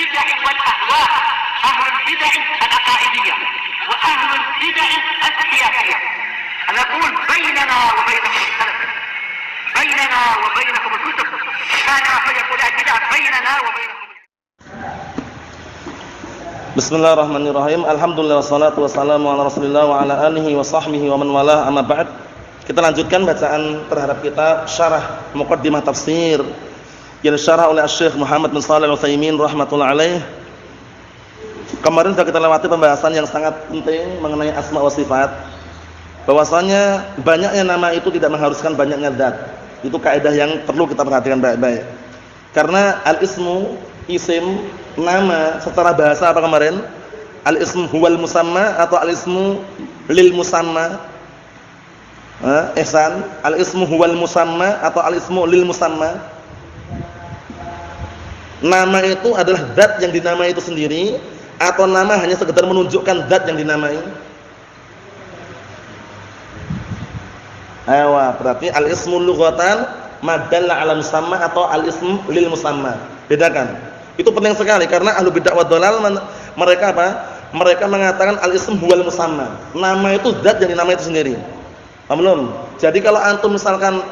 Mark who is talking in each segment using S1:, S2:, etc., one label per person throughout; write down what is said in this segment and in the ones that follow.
S1: البدع والأهواء، أهل البدع العقائدية وأهل البدع السياسية. نقول بيننا وبينكم السلف، بيننا وبينكم الكتب، كان فيقول البدع بيننا وبينكم.
S2: Bismillahirrahmanirrahim. Alhamdulillah wassalatu wassalamu ala Rasulillah wa ala alihi wa sahbihi wa man walah, amma ba'd. Kita lanjutkan bacaan terhadap kitab Syarah Muqaddimah Tafsir yang disyarah oleh Syekh Muhammad bin Shalih Al-Utsaimin rahimatullah alaih. Kemarin sudah kita lewati pembahasan yang sangat penting mengenai asma wa sifat. Bahwasanya banyaknya nama itu tidak mengharuskan banyaknya zat. Itu kaidah yang perlu kita perhatikan baik-baik. Karena al-ismu, isim, nama secara bahasa apa kemarin? Al-ismu huwal musamma atau al-ismu lil musamma? Ihsan, al-ismu huwal musamma atau al-ismu lil musamma? Nama itu adalah zat yang dinamai itu sendiri atau nama hanya sekedar menunjukkan zat yang dinamai? Berarti al-ismu lughatan madalla ala musamma atau al-ism lil musamma. Bedakan. Itu penting sekali karena ahlu bid'ah wa dhalal mereka apa? Mereka mengatakan al-ism huwal musamma. Nama itu zat yang dinamai itu sendiri. Paham belum? Jadi kalau antum misalkan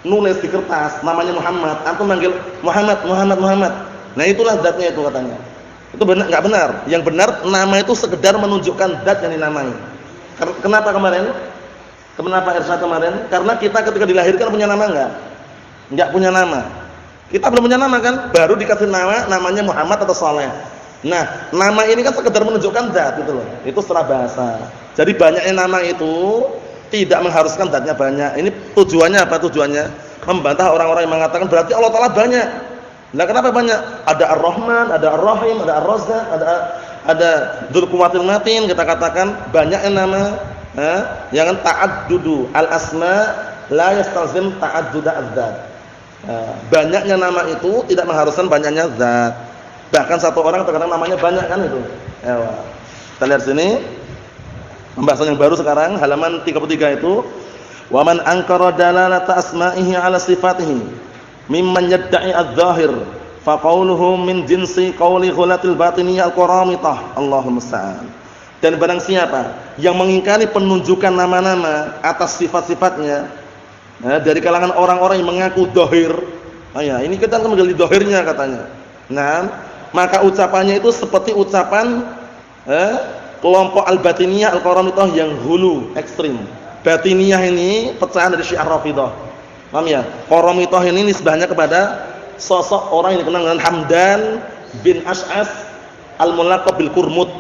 S2: nulis di kertas namanya Muhammad, antum manggil Muhammad, Muhammad, Muhammad. Nah, itulah zatnya itu katanya. Itu benar enggak benar? Yang benar nama itu sekedar menunjukkan zat yang dinamai. Kenapa kemarin? Kenapa irsyad kemarin? Karena kita ketika dilahirkan punya nama enggak? Enggak punya nama. Kita belum punya nama kan? Baru dikasih nama, namanya Muhammad atau Saleh. Nah, nama ini kan sekedar menunjukkan zat gitu loh. Itu secara bahasa. Jadi banyaknya nama itu tidak mengharuskan zatnya banyak. Ini tujuannya apa tujuannya? Membantah orang-orang yang mengatakan berarti Allah Taala banyak. Lah kenapa banyak? Ada Ar-Rahman, ada Ar-Rahim, ada Ar-Razzaq, ada Dzul Quwwatil Matin. Kita katakan banyaknya nama, jangan ta'addudu al-asma la yastalzim ta'addud az-zat. Banyaknya nama itu tidak mengharuskan banyaknya zat. Bahkan satu orang terkadang namanya banyak kan itu. Kita lihat sini. Pembahasan yang baru sekarang halaman 33 itu wa man ankara dalalata asma'ihi 'ala sifatihi mimman yadda'i adz-dzahir fa qawluhu min jinsi qawli ghulatil batiniyah al-qaramitah Allahumma musta'an. Dan barang siapa yang mengingkari penunjukan nama-nama atas sifat-sifatnya dari kalangan orang-orang yang mengaku dhahir. Ini kita akan menggali dhahirnya katanya. Nah, maka ucapannya itu seperti ucapan kelompok al-batiniyah al-qaramitah yang hulu, ekstrim. Batiniyah ini pecahan dari Syiah Rafidhah. Paham ya? Qaramitah ini nisbahnya kepada sosok orang yang dikenal dengan Hamdan bin Ash'as al-mulaqab bil Qurmud.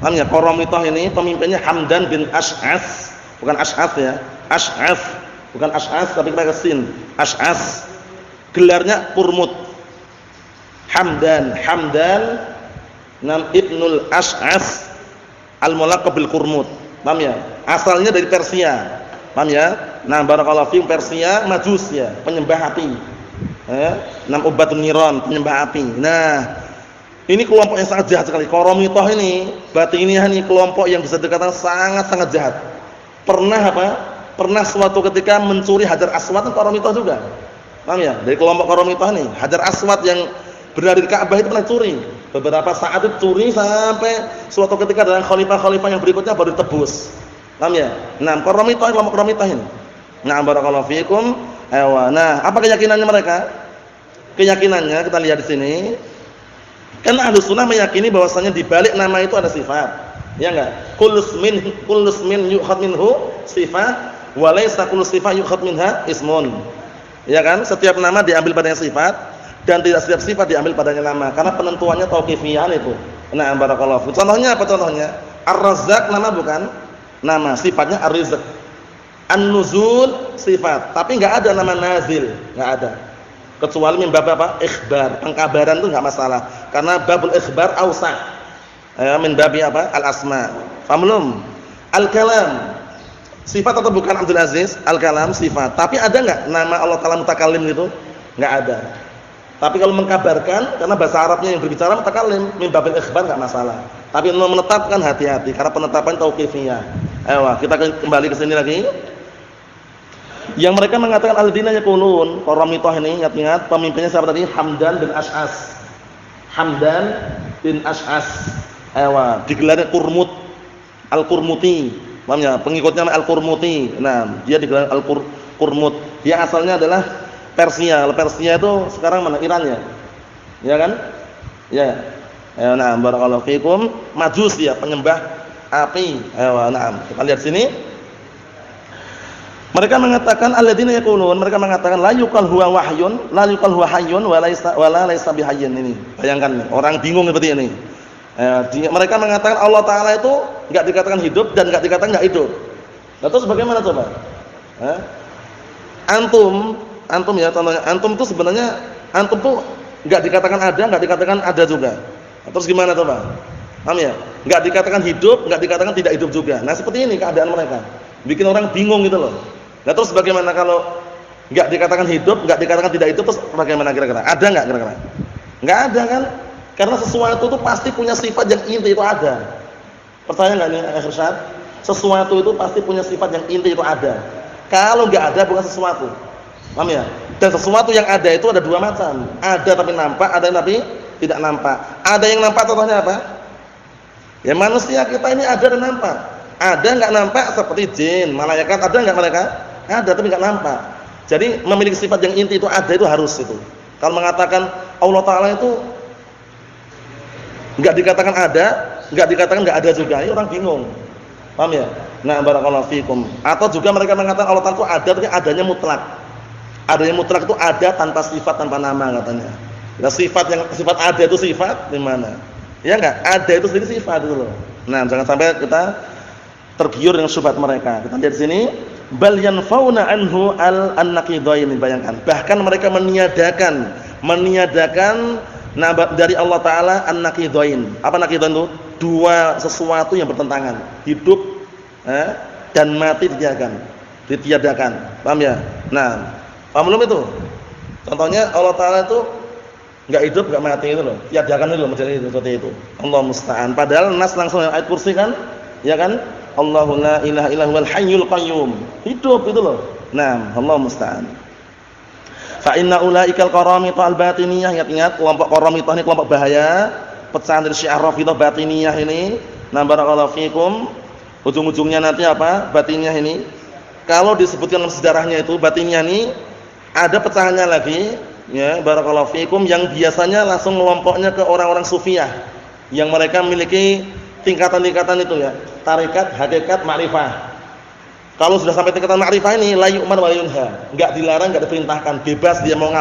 S2: Paham ya? Qaramitah ini pemimpinnya Hamdan bin Ash'as, bukan Ash'as ya. Ash'as, bukan Ash'as tapi pakai sin. Ash'as. Gelarnya Qurmud. Hamdan Ibnul Ash'as al-mulaqab bil Qurmud. Paham ya? Asalnya dari Persia. Paham ya? Nah, barakallahu fiikum, Persia Majus ya, penyembah api. Ubatun niron, penyembah api. Nah, ini kelompok yang sangat jahat sekali. Qaramitah ini, batiniyah ini kelompok yang bisa dikatakan sangat-sangat jahat. Pernah suatu ketika mencuri Hajar Aswad, Qaramitah juga. Paham ya? Dari kelompok Qaramitah ini, Hajar Aswad yang berada di Ka'bah itu pernah curi. Beberapa saat itu curi sampai suatu ketika dalam khalifah-khalifah yang berikutnya baru ditebus. Paham ya? Nah, Qaramitah, kelompok Qaramitah ini. Nah, barakallahu fiikum. Nah, apa keyakinannya mereka? Keyakinannya kita lihat di sini. Karena Ahlus Sunnah meyakini bahwasanya di balik nama itu ada sifat. Ya enggak? Kullus min yu'khad minhu sifat wa laysa kullu sifat yu'khad minha ismun. Ya kan? Setiap nama diambil padanya sifat dan tidak setiap sifat diambil padanya nama, karena penentuannya tauqifiyah itu. Nah, barakallahu fiikum. Contohnya apa contohnya? Ar-Razzaq nama bukan? Nama, sifatnya Ar-Rizq. An-Nuzul sifat, tapi enggak ada nama nazil, enggak ada. Kecuali min bab apa? Ikhbar, pengkabaran itu enggak masalah. Karena babul ikhbar ausa. Min babi apa? Al-asma. Paham belum? Al-kalam. Sifat atau bukan Abdul Aziz? Al-kalam sifat. Tapi ada enggak nama Allah Taala mutakallim gitu? Enggak ada. Tapi kalau mengkabarkan, karena bahasa Arabnya yang berbicara mutakallim, min babil ikhbar enggak masalah. Tapi menetapkan hati-hati karena penetapan tauqifiyah. Kita kembali ke sini lagi. Yang mereka mengatakan alladzina yaqulun, Qaramitah ini ingat-ingat pemimpinnya siapa tadi? Hamdan bin Ash'as. Hamdan bin Ash'as. Digelar Qurmut, Al-Qurmuti. Paham ya? Pengikutnya Al-Qurmuti. Nah, dia digelar Al-Qurmut. Dia asalnya adalah Persia. Persia itu sekarang mana? Iran ya? Ya kan? Ya. Nah, barakallahu fikum. Majus dia, penyembah api. Nah, kita lihat sini. Mereka mengatakan alladzina yaqulun, mereka mengatakan la yuqal huwa wahyun, la yuqal huwa hayyun wa laysa bihayyin. Ini bayangkan nih, orang bingung seperti ini. Mereka mengatakan Allah Taala itu enggak dikatakan hidup dan enggak dikatakan enggak hidup. Nah, terus bagaimana coba? Antum ya, contohnya antum itu sebenarnya antum tuh enggak dikatakan ada, enggak dikatakan ada juga. Nah, terus gimana coba? Paham ya? Enggak dikatakan hidup, enggak dikatakan tidak hidup juga. Nah, seperti ini keadaan mereka. Bikin orang bingung gitu loh. Nah, terus bagaimana kalau enggak dikatakan hidup, enggak dikatakan tidak hidup, terus bagaimana kira-kira? Ada enggak kira-kira? Enggak ada kan? Karena sesuatu itu pasti punya sifat yang inti itu ada. Percaya enggak nih, Irsyad? Sesuatu itu pasti punya sifat yang inti itu ada. Kalau enggak ada bukan sesuatu. Paham ya? Dan sesuatu yang ada itu ada dua macam. Ada tapi nampak, ada yang tapi tidak nampak. Ada yang nampak contohnya apa? Ya manusia kita ini ada dan nampak. Ada enggak nampak seperti jin, malaikat ada enggak malaikat? Ada tapi enggak nampak. Jadi memiliki sifat yang inti itu ada itu harus itu. Kalau mengatakan Allah Taala itu enggak dikatakan ada, enggak dikatakan enggak ada juga, ini orang bingung. Paham ya? Nah, barakallahu fikum. Atau juga mereka mengatakan Allah Taala itu ada tapi adanya mutlak. Adanya mutlak itu ada tanpa sifat, tanpa nama katanya. Nah, sifat ada itu sifat di mana? Ya enggak? Ada itu sendiri sifat itu loh. Nah, jangan sampai kita tergiur dengan syubhat mereka. Kita lihat di sini, bal yanfauna anhu an-naqidain, bayangkan. Bahkan mereka meniadakan dari Allah Taala an-naqidain. Apa naqidain itu? Dua sesuatu yang bertentangan, hidup dan mati ditiadakan. Paham ya? Nah, paham belum itu? Contohnya Allah Taala itu enggak hidup, enggak mati itu loh. Tiadakan itu loh, menjadi seperti itu. Allah musta'an. Padahal nas langsung ayat kursi kan? Ya kan? Allahu la ilaha illa huwal hayyul qayyum. Hidup itu loh. Nah, Allah musta'an. Fa inna ulaikal qaramita al-batiniyah, ingat-ingat kelompok qaramita ini kelompok bahaya, pecahan dari Syiah Rafidhah batiniyah ini. Nah, barakallahu fikum. Ujung-ujungnya nanti apa? Batiniyah ini. Kalau disebutkan dalam sejarahnya itu batiniyah ini ada pecahannya lagi, ya, barakallahu fikum, yang biasanya langsung melompoknya ke orang-orang sufiyah yang mereka memiliki tingkatan-tingkatan itu ya, tarekat, hakikat, ma'rifah. Kalau sudah sampai tingkatan ma'rifah ini la yu'mar wa yunha, enggak dilarang, enggak diperintahkan, bebas dia mau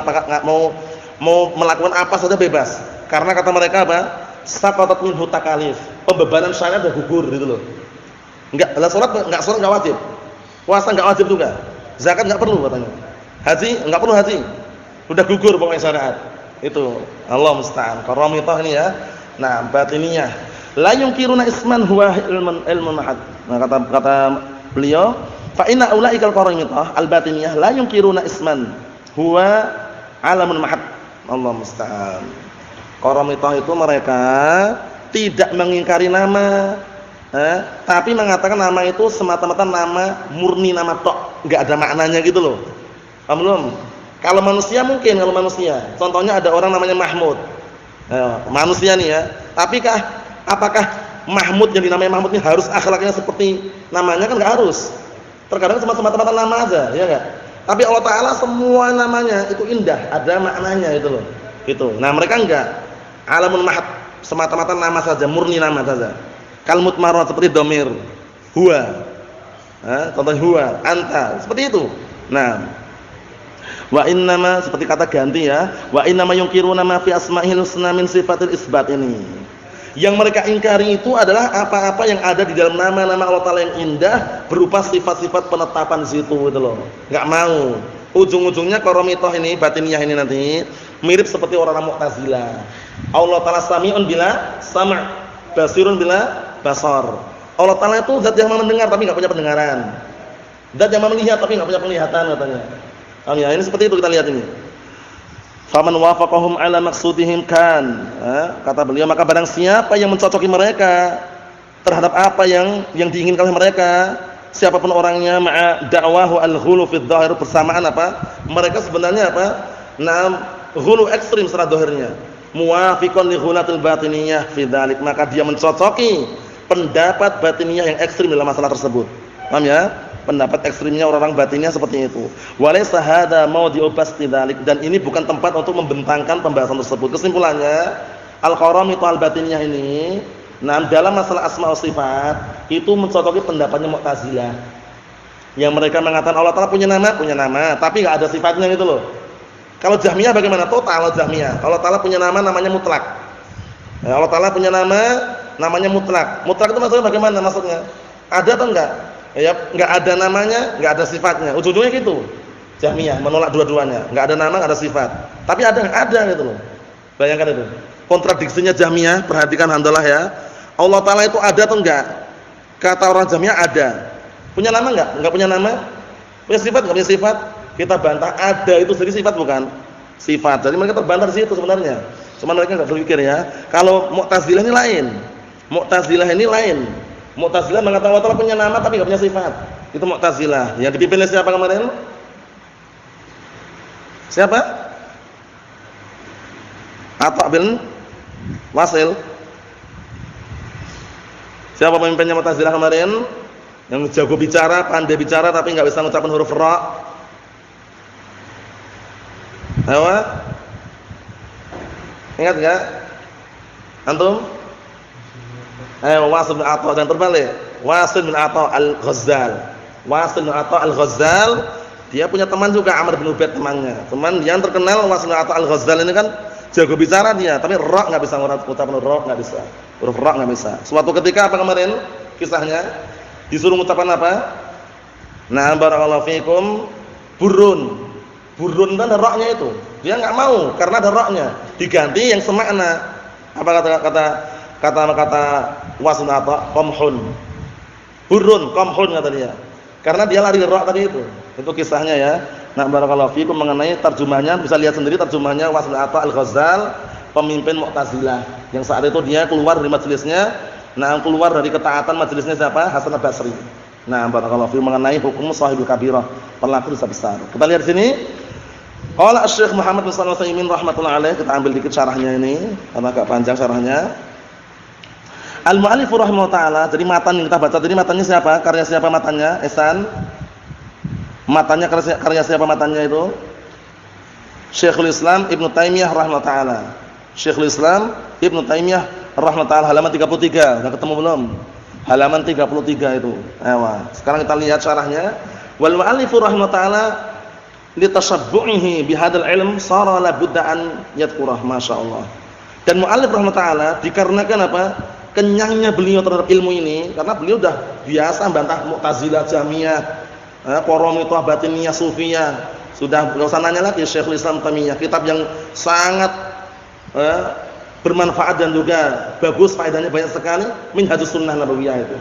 S2: mau melakukan apa saja bebas. Karena kata mereka apa? Saqatat minhu takalif. Pembebanan syariat sudah gugur gitu loh. Enggak, salat enggak wajib. Puasa enggak wajib juga. Zakat enggak perlu katanya. Haji enggak perlu haji. Sudah gugur pokoknya syariat. Itu Allah musta'an. Qaramithah ini ya. Nah, batiniyah la yunkiruna isman huwa ilmun mahad. Nah, kata beliau, fa inna ulaikal qaramithah al-batiniyah la yunkiruna isman huwa alamun mahad. Allah musta'an. Qaramithah itu mereka tidak mengingkari nama, tapi mengatakan nama itu semata-mata nama murni, nama tok, enggak ada maknanya gitu loh. Paham belum? Kalau manusia mungkin, kalau manusia. Contohnya ada orang namanya Mahmud. Manusia nih ya. Apakah Mahmud yang dinamai Mahmud ini harus akhlaknya seperti namanya? Kan enggak harus. Terkadang cuma semata-mata nama aja, ya enggak? Tapi Allah Taala semua namanya itu indah, ada maknanya itu loh. Itu. Nah, mereka enggak. Alamun mahad, semata-mata nama saja, murni nama saja. Kalmut marot seperti domir. Huwa. Contohnya huwa, anta, seperti itu. Nah, wa innama seperti kata ganti ya, wa innama yunkiruna ma fi asma'il husna min sifatil isbat ini. Yang mereka ingkari itu adalah apa-apa yang ada di dalam nama-nama Allah Taala yang indah berupa sifat-sifat penetapan situ gitu loh. Enggak mau. Ujung-ujungnya qaramithah ini, batiniyah ini nanti mirip seperti orang-orang Mu'tazilah. Allah Taala sami'un bila sam', basirun bila basar. Allah Taala itu zat yang mendengar tapi enggak punya pendengaran. Zat yang melihat tapi enggak punya penglihatan katanya. Ya, ini seperti itu kita lihat ini. Faman wafaqahum ala maqsudihim kan. Kata beliau, maka barang siapa yang mencocoki mereka terhadap apa yang diinginkan oleh mereka, siapapun orangnya, ma'a da'wahu al-ghulu fi dhahir, bersamaan apa? Mereka sebenarnya apa? Ghulu ekstrim secara zahirnya. muwafiqan li ghulatil batiniyah fi dzalik, maka dia mencocoki pendapat batiniyah yang ekstrim dalam masalah tersebut. Paham ya? Pendapat ekstrimnya orang-orang batiniyah seperti itu. Walaysa hadza mawdi'u basti dzalik, dan ini bukan tempat untuk membentangkan pembahasan tersebut. Kesimpulannya, al-qaramita al-batiniyah ini, nah dalam masalah asma wa sifat itu mencocoki pendapatnya Mu'tazilah. Yang mereka mengatakan Allah Ta'ala punya nama, tapi enggak ada sifatnya gitu loh. Kalau Jahmiyah bagaimana? Total Jahmiyah. Allah Ta'ala punya nama, namanya mutlak. Ya, Allah Ta'ala punya nama, namanya mutlak. Mutlak itu maksudnya bagaimana maksudnya? Ada atau enggak? Ya, enggak ada namanya, enggak ada sifatnya. Ujung-ujungnya gitu. Jahmiyah menolak dua-duanya. Enggak ada nama, enggak ada sifat. Tapi ada gitu loh. Bayangkan itu. Kontradiksinya Jahmiyah, perhatikan handalah ya. Allah Ta'ala itu ada atau enggak? Kata orang Jahmiyah ada. Punya nama enggak? Enggak punya nama. Punya sifat enggak punya sifat? Kita bantah ada itu sendiri sifat bukan? Sifat. Jadi mereka terbantah di situ sebenarnya. Cuma mereka enggak berpikir ya. Kalau Mu'tazilah ini lain. Mu'tazilah mengatakan Allah Ta'ala punya nama tapi enggak punya sifat. Itu Mu'tazilah. Yang dipimpin oleh siapa kemarin? Siapa? Atha bin Wasil. Siapa pemimpinnya Mu'tazilah kemarin? Yang jago bicara, pandai bicara tapi enggak bisa mengucapkan huruf ra. Apa? Ingat enggak? Antum? Wasil bin Atha, dan terbalik. Wasil bin Atha al-Ghazzal. Wasil bin Atha al-Ghazzal, dia punya teman juga Amr bin Ubaid temannya. Teman yang terkenal Wasil bin Atha al-Ghazzal ini kan jago bicara dia, tapi ra enggak bisa mengucapkan ra, enggak bisa. Huruf ra enggak bisa. Suatu ketika apa kemarin kisahnya? Disuruh mengucapkan apa? Nah, barakallahu fikum, burun. Burun dan ada ra-nya itu. Dia enggak mau karena ada ra-nya. Diganti yang semakna. Apa kata Wasil bin Atha? Qamhun. Burun, qamhun kata dia. Karena dia lari ra tadi itu. Itu kisahnya ya. Nah, barakallahu fikum, mengenai terjemahnya bisa lihat sendiri terjemahnya Wasil bin Atha al-Ghazzal, pemimpin Mu'tazilah. Yang saat itu dia keluar dari majelisnya, keluar dari ketaatan majelisnya siapa? Hasan al-Basri. Nah, barakallahu fikum, mengenai hukum shahibul kabirah, pelaku dosa besar. Kita lihat di sini. Qala Asy-Syaikh Muhammad bin Shalih Al-Utsaimin rahimatullah alaih, kita ambil dikit syarahnya ini karena agak panjang syarahnya. Al-mu'allif rahimahullah taala, jadi matan yang kita baca tadi matanya siapa? Karya siapa matanya? Ihsan. Matanya karya siapa matanya itu? Syekhul Islam Ibnu Taimiyah rahimahullah taala. Syekhul Islam Ibnu Taimiyah rahimahullah taala, halaman 33. Sudah ketemu belum? Halaman 33 itu. Sekarang kita lihat syarahnya. Wal mu'allif rahimahullah taala litashabbu'ihi bihadzal ilm sara la budda an yadhkurah, masyaallah. Dan mu'allif rahimahullah taala dikarenakan apa? Kenyangnya beliau terhadap ilmu ini, karena beliau sudah biasa bantah Mu'tazilah, Jahmiyah, Qaramithah, Batiniyah, Sufiyah. Sudah enggak usah nanya lagi Syekhul Islam Taimiyah, kitab yang sangat bermanfaat dan juga bagus, faedahnya banyak sekali, Minhajus Sunnah Nabawiyah itu.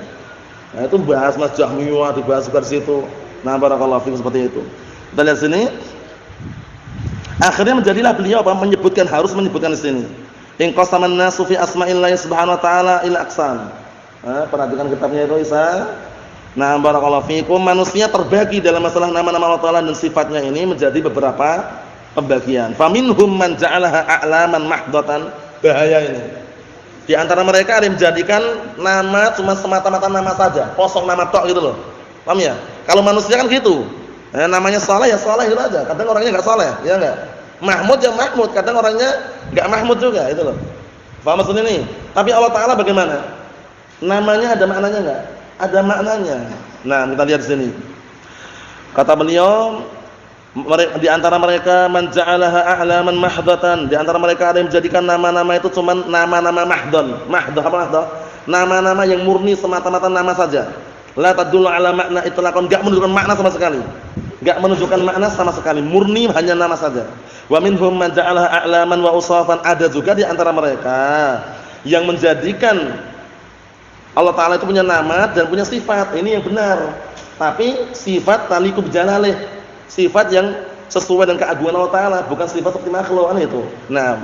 S2: Nah, itu bahas Mas Jahmiyah, dibahas juga di situ. Nah, barakallahu fiikum, seperti itu. Kita lihat sini. Akhirnya menjadilah beliau harus menyebutkan di sini. In qasaman nasu fi asma'illahi subhanahu wa ta'ala ila aqsam. Perhatikan kitabnya itu Isa. Nah, barakallahu fiikum, manusia terbagi dalam masalah nama-nama Allah Ta'ala dan sifatnya ini menjadi beberapa pembagian. Faminhum man ja'alaha a'laman mahdatan. Bahaya ini. Di antara mereka ada yang menjadikan nama cuma semata-mata nama saja, kosong nama tok gitu loh. Paham ya? Kalau manusia kan gitu. Namanya saleh ya saleh gitu aja. Kadang orangnya enggak saleh, ya enggak? Mahmud ya Mahmud, kadang orangnya enggak Mahmud juga, itu loh. Paham maksudnya nih? Tapi Allah Ta'ala bagaimana? Namanya ada maknanya enggak? Ada maknanya. Nah, kita lihat di sini. Kata beliau, di antara mereka man ja'alaha a'laman mahdatan, di antara mereka ada yang menjadikan nama-nama itu cuma nama-nama mahdhan. Mahdhah apa mahdhah? Nama-nama yang murni semata-mata nama saja. La tadullu ala makna itlaqan, enggak menunjukkan makna sama sekali. Enggak menunjukkan makna sama sekali, murni hanya nama saja. Wa minhum man ja'alaha a'laman wa usafan, ada juga di antara mereka yang menjadikan Allah Ta'ala itu punya nama dan punya sifat. Ini yang benar. Tapi sifat taliqu bijalalih, sifat yang sesuai dengan keagungan Allah Ta'ala, bukan sifat seperti makhluk itu. Nah,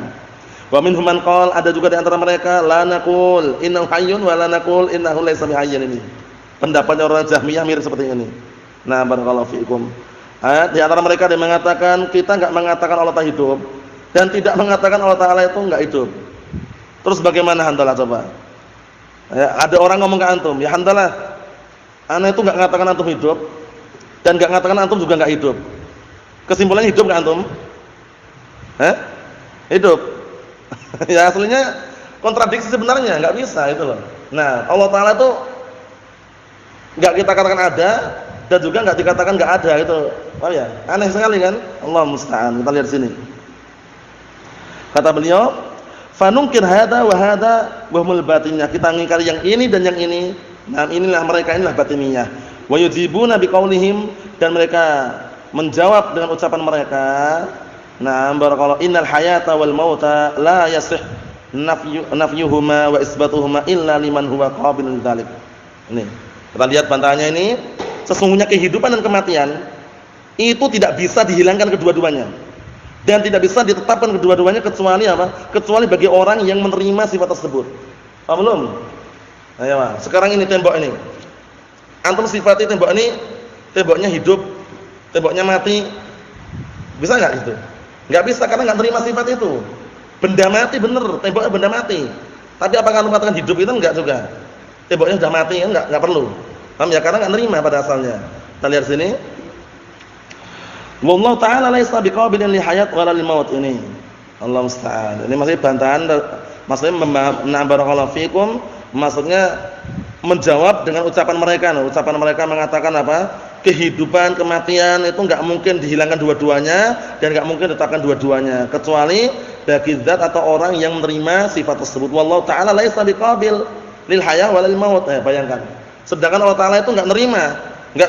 S2: wa minhum man qala, ada juga di antara mereka la naqul innahu hayyun wa la naqul innahu laysa bihayyin. Ini pendapatnya orang Jahmiyah mirip seperti ini. Nah, barakallahu fiikum. Di antara mereka ada yang mengatakan kita enggak mengatakan Allah Ta'ala hidup, dan tidak mengatakan Allah Ta'ala itu enggak hidup. Terus bagaimana Handalah coba? Ya, ada orang ngomong ke antum, ya Handalah, ana itu enggak mengatakan antum hidup dan enggak mengatakan antum juga enggak hidup. Kesimpulannya hidup enggak antum? Hidup. Ya aslinya kontradiksi sebenarnya, enggak bisa itu loh. Nah, Allah Ta'ala itu enggak kita katakan ada dan juga enggak dikatakan enggak ada itu. Paham ya? Aneh sekali kan? Allah musta'an. Kita lihat sini. Kata beliau, "Fanungkir hadza wa hadza wa humul batiniyah." Kita mengingkari yang ini dan yang ini. Nah, inilah batiniyah. Wa yujibuna biqaulihim, dan mereka menjawab dengan ucapan mereka. Nah, barakallahu, innal hayata wal mauta la yasih nafyuhuma wa isbatuhuma illa liman huwa qabilun dzalik. Ini. Kita lihat bantahannya ini, sesungguhnya kehidupan dan kematian itu tidak bisa dihilangkan kedua-duanya. Dan tidak bisa ditetapkan kedua-duanya kecuali apa? Kecuali bagi orang yang menerima sifat tersebut. Paham belum? Ayo, sekarang ini tembok ini. Antum sifati tembok ini, temboknya hidup, temboknya mati. Bisa enggak gitu? Enggak bisa karena enggak menerima sifat itu. Benda mati bener, temboknya benda mati. Tapi apakah antum katakan hidup itu enggak juga? Temboknya sudah mati, enggak perlu. Paham ya? Karena enggak menerima pada asalnya. Kita lihat sini. Wallahu ta'ala laisa biqabilin li hayat wala lil maut ini. Allah musta'an. Ini masih bantahan, maksudnya barakallahu fikum, maksudnya menjawab dengan ucapan mereka. Ucapan mereka mengatakan apa? Kehidupan, kematian itu enggak mungkin dihilangkan dua-duanya dan enggak mungkin ditetapkan dua-duanya kecuali bagi zat atau orang yang menerima sifat tersebut. Wallahu ta'ala laisa biqabil lil hayat wala lil maut. Bayangkan. Sedangkan Allah Ta'ala itu enggak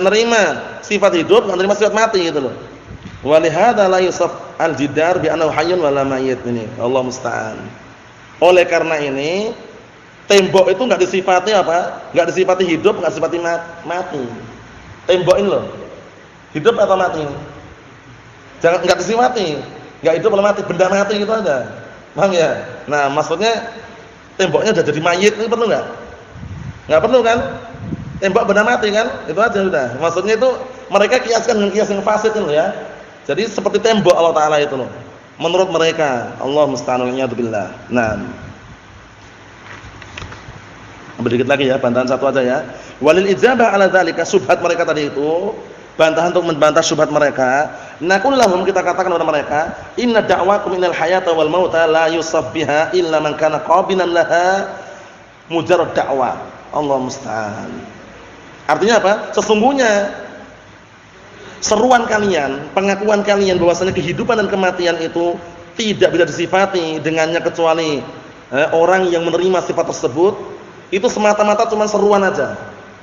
S2: nerima sifat hidup, enggak nerima sifat mati gitu loh. Walihada la yusaf al-jidar bi annahu hayyun wala mayyit ini. Allah musta'an. Oleh karena ini tembok itu enggak disifati apa? Enggak disifati hidup, enggak disifati mati. Tembok ini loh. Hidup atau mati? Jangan enggak disifati. Enggak hidup atau mati, benda mati gitu aja. Paham ya? Nah, maksudnya temboknya udah jadi mayit, ini perlu enggak? Enggak perlu kan? Tembok benda mati kan? Itu aja udah. Maksudnya itu mereka kiaskan dengan kias yang fasid itu ya. Jadi seperti tembok Allah Ta'ala itu loh. Menurut mereka, Allah musta'an billah. Nah, sedikit lagi ya, bantahan satu aja ya. Walil ijabah ala dzalika, syubhat mereka tadi itu, bantahan untuk membantah syubhat mereka. Naqul lahum, kita katakan kepada mereka, inna da'wakum minal hayata wal mauta la yusaf biha illa man kana qabilan laha mujarrad da'wa. Allah musta'an. Artinya apa? Sesungguhnya seruan kalian, pengakuan kalian bahwasanya kehidupan dan kematian itu tidak bisa disifati dengannya kecuali orang yang menerima sifat tersebut, itu semata-mata cuma seruan aja.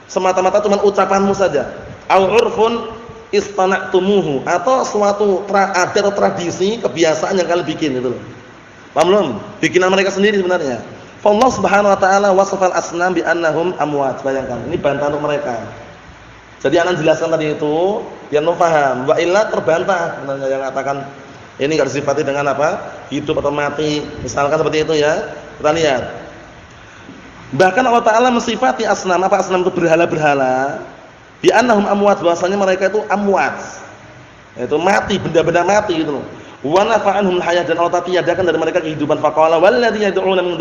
S2: Semata-mata cuma ucapanmu saja. Au urfun istana'tumuhu, atau suatu adat atau tradisi, kebiasaan yang kalian bikin itu loh. Paham belum? Bikinan mereka sendiri sebenarnya. Allah Subhanahu wa taala wasafal asnam bi annahum amwat. Bayangkan, ini bantahan untuk mereka. Jadi anak jelaskan tadi itu, biar lo paham. Wa illa terbantah yang katakan ini enggak disifati dengan apa? Hidup atau mati. Misalkan seperti itu ya. Kita lihat. Bahkan Allah Ta'ala mensifati asnam, apa asnam itu? Berhala-berhala. Bi annahum amwat, bahwasanya mereka itu amwat. Itu mati, benda-benda mati gitu loh. Wa nafa'anhum hayah, dan Allah tiadakan dari mereka kehidupan. Faqala walladzina yad'una min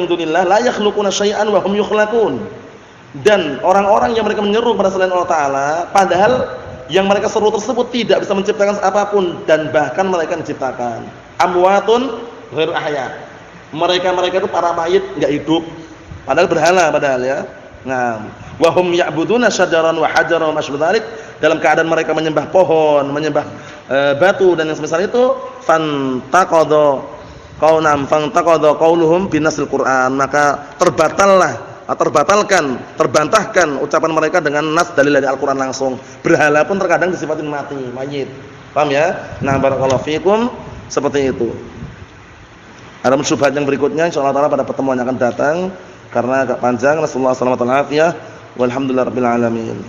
S2: dunillah la yakhluquna syai'an wa hum yukhlaqun. Dan orang-orang yang mereka menyeru pada selain Allah Ta'ala, padahal yang mereka seru tersebut tidak bisa menciptakan apapun, dan bahkan mereka menciptakan. Amwatun ghairu ahya. Mereka itu para mayit, enggak hidup, padahal berhala padahal ya. Nah, wa hum ya'buduna syajaran wa hajaran wa masydzalik, dalam keadaan mereka menyembah pohon, menyembah batu dan yang semisal itu. Fantaqadha qauluhum binasil Qur'an, maka terbantahkan ucapan mereka dengan nas dalil dari Al-Qur'an langsung. Berhala pun terkadang disifatin mati, mayit. Paham ya? Nah, barakallahu fikum, seperti itu. Ada syubhat yang berikutnya insyaallah taala pada pertemuan yang akan datang karena agak panjang. Rasulullah sallallahu alaihi wasallam, walhamdulillahirabbil alamin.